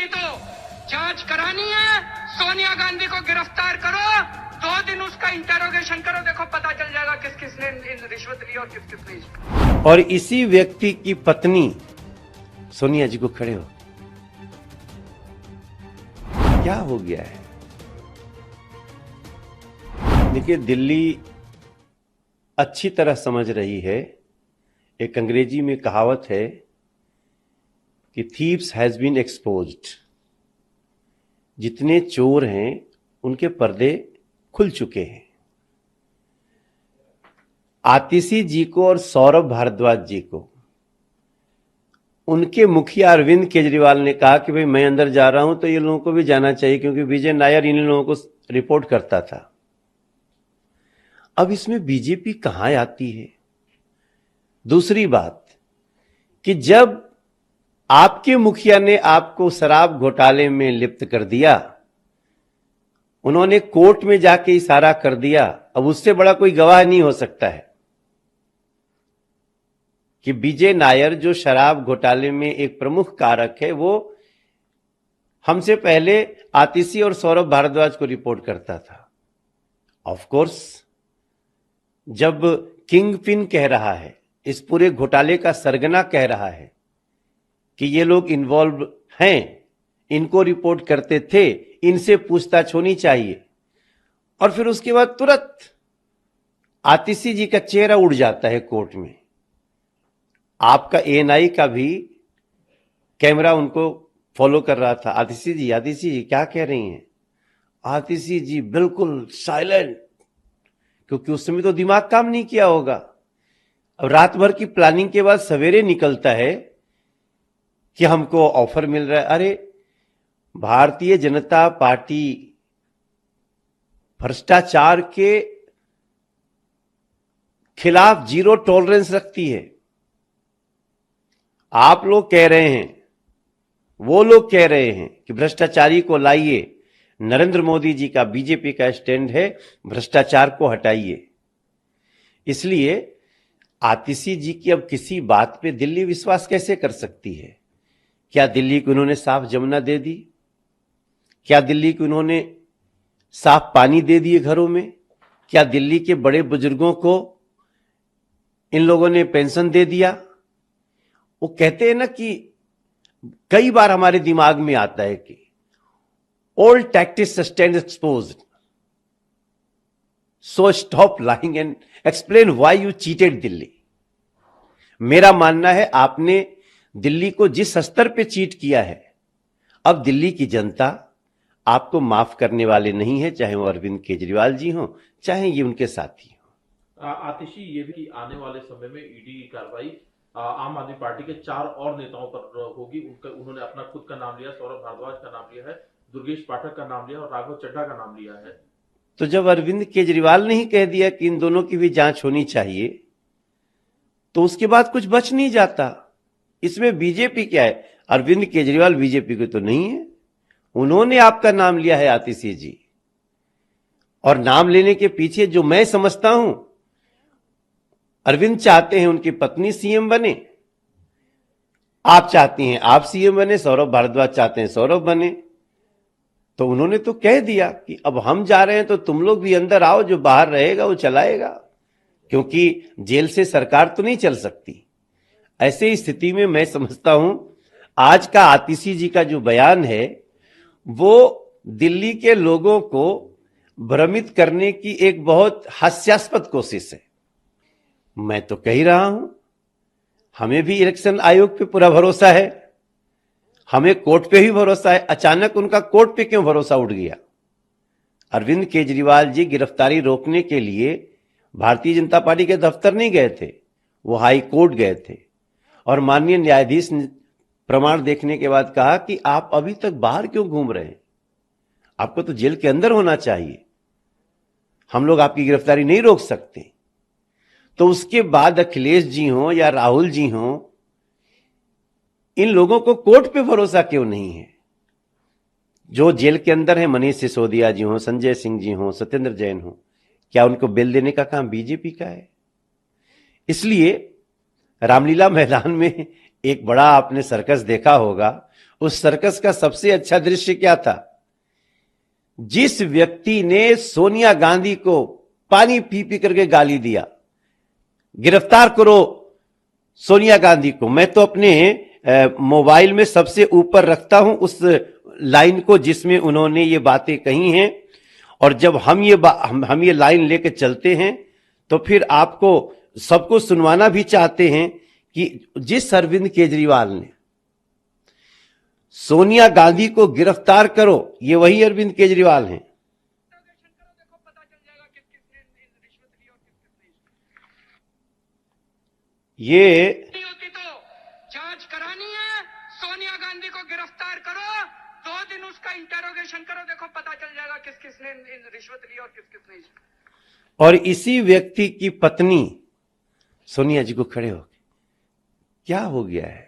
नहीं तो जांच करानी है, सोनिया गांधी को गिरफ्तार करो, 2 दिन उसका इंटेरोगेशन करो, देखो पता चल जाएगा किस किसने रिश्वत ली और किस किसने इसको। और इसी व्यक्ति की पत्नी सोनिया जी को खड़े हो, क्या हो गया है? देखिए, दिल्ली अच्छी तरह समझ रही है। एक अंग्रेजी में कहावत है कि थीव्स हैज बीन एक्सपोज्ड। जितने चोर हैं उनके पर्दे खुल चुके हैं। आतिशी जी को और सौरभ भारद्वाज जी को उनके मुखिया अरविंद केजरीवाल ने कहा कि भाई मैं अंदर जा रहा हूं तो ये लोगों को भी जाना चाहिए, क्योंकि विजय नायर इन लोगों को रिपोर्ट करता था। अब इसमें बीजेपी कहां आती है? दूसरी बात कि जब आपके मुखिया ने आपको शराब घोटाले में लिप्त कर दिया, उन्होंने कोर्ट में जाके इशारा कर दिया, अब उससे बड़ा कोई गवाह नहीं हो सकता है कि विजय नायर जो शराब घोटाले में एक प्रमुख कारक है, वो हमसे पहले आतिशी और सौरभ भारद्वाज को रिपोर्ट करता था। ऑफ कोर्स, जब किंग पिन कह रहा है, इस पूरे घोटाले का सरगना कह रहा है कि ये लोग इन्वॉल्व हैं, इनको रिपोर्ट करते थे, इनसे पूछताछ होनी चाहिए, और फिर उसके बाद तुरंत आतिशी जी का चेहरा उड़ जाता है कोर्ट में। आपका एएनआई का भी कैमरा उनको फॉलो कर रहा था। आतिशी जी क्या कह रही हैं? आतिशी जी बिल्कुल साइलेंट, क्योंकि उस समय तो दिमाग काम नहीं किया होगा। अब रात भर की प्लानिंग के बाद सवेरे निकलता है कि हमको ऑफर मिल रहा है। अरे, भारतीय जनता पार्टी भ्रष्टाचार के खिलाफ जीरो टॉलरेंस रखती है। आप लोग कह रहे हैं, वो लोग कह रहे हैं कि भ्रष्टाचारी को लाइए। नरेंद्र मोदी जी का, बीजेपी का स्टैंड है भ्रष्टाचार को हटाइए। इसलिए आतिशी जी की अब किसी बात पे दिल्ली विश्वास कैसे कर सकती है? क्या दिल्ली को उन्होंने साफ जमुना दे दी? क्या दिल्ली को उन्होंने साफ पानी दे दिए घरों में? क्या दिल्ली के बड़े बुजुर्गों को इन लोगों ने पेंशन दे दिया? वो कहते हैं ना कि कई बार हमारे दिमाग में आता है कि old tactics stand exposed, so stop lying and explain why you cheated Delhi. मेरा मानना है आपने दिल्ली को जिस स्तर पे चीट किया है, अब दिल्ली की जनता आपको माफ करने वाले नहीं है, चाहे वो अरविंद केजरीवाल जी हों, चाहे ये उनके साथी हों। आतिशी, ये भी आने वाले समय में ईडी की कार्रवाई आम आदमी पार्टी के 4 और नेताओं पर होगी। उन्होंने अपना खुद का नाम लिया, सौरभ भारद्वाज का नाम लिया है, दुर्गेश पाठक का नाम लिया और राघव चड्ढा का नाम लिया है। तो जब अरविंद केजरीवाल ने ही कह दिया कि इन दोनों की भी जांच होनी चाहिए, तो उसके बाद कुछ बच नहीं जाता। इसमें बीजेपी क्या है? अरविंद केजरीवाल बीजेपी के तो नहीं है, उन्होंने आपका नाम लिया है आतिशी जी। और नाम लेने के पीछे जो मैं समझता हूं, अरविंद चाहते हैं उनकी पत्नी सीएम बने, आप चाहती हैं आप सीएम बने, सौरभ भारद्वाज चाहते हैं सौरभ बने। तो उन्होंने तो कह दिया कि अब हम जा रहे हैं तो तुम लोग भी अंदर आओ, जो बाहर रहेगा वो चलाएगा, क्योंकि जेल से सरकार तो नहीं चल सकती। ऐसे स्थिति में मैं समझता हूं आज का आतिशी जी का जो बयान है वो दिल्ली के लोगों को भ्रमित करने की एक बहुत हास्यास्पद कोशिश है। मैं तो कह ही रहा हूं, हमें भी इलेक्शन आयोग पे पूरा भरोसा है, हमें कोर्ट पे भी भरोसा है। अचानक उनका कोर्ट पे क्यों भरोसा उठ गया? अरविंद केजरीवाल जी गिरफ्तारी रोकने के लिए भारतीय जनता पार्टी के दफ्तर नहीं गए थे, वो हाई कोर्ट गए थे, और माननीय न्यायाधीश ने प्रमाण देखने के बाद कहा कि आप अभी तक बाहर क्यों घूम रहे हैं, आपको तो जेल के अंदर होना चाहिए, हम लोग आपकी गिरफ्तारी नहीं रोक सकते। तो उसके बाद अखिलेश जी हों या राहुल जी हों, इन लोगों को कोर्ट पे भरोसा क्यों नहीं है? जो जेल के अंदर है, मनीष सिसोदिया जी हों, संजय सिंह जी हों, सत्येंद्र जैन हों, क्या उनको बेल देने का काम बीजेपी का है? इसलिए रामलीला मैदान में एक बड़ा आपने सर्कस देखा होगा, उस सर्कस का सबसे अच्छा दृश्य क्या था? जिस व्यक्ति ने सोनिया गांधी को पानी पी पी करके गाली दिया, गिरफ्तार करो सोनिया गांधी को, मैं तो अपने मोबाइल में सबसे ऊपर रखता हूं उस लाइन को जिसमें उन्होंने ये बातें कही हैं। और जब हम ये लाइन लेके चलते हैं तो फिर आपको सबको सुनवाना भी चाहते हैं कि जिस अरविंद केजरीवाल ने सोनिया गांधी को गिरफ्तार करो, ये वही अरविंद केजरीवाल हैं। देखो पता चल जाएगा किस किसने रिश्वत ली और किस किसने ये नहीं होती तो जांच करानी है, सोनिया गांधी को गिरफ्तार करो, 2 दिन उसका इंटेरोगेशन करो, देखो पता चल जाएगा किस किसने रिश्वत ली और किस किसने। और इसी व्यक्ति की पत्नी सोनिया जी को खड़े हो गए, क्या हो गया है?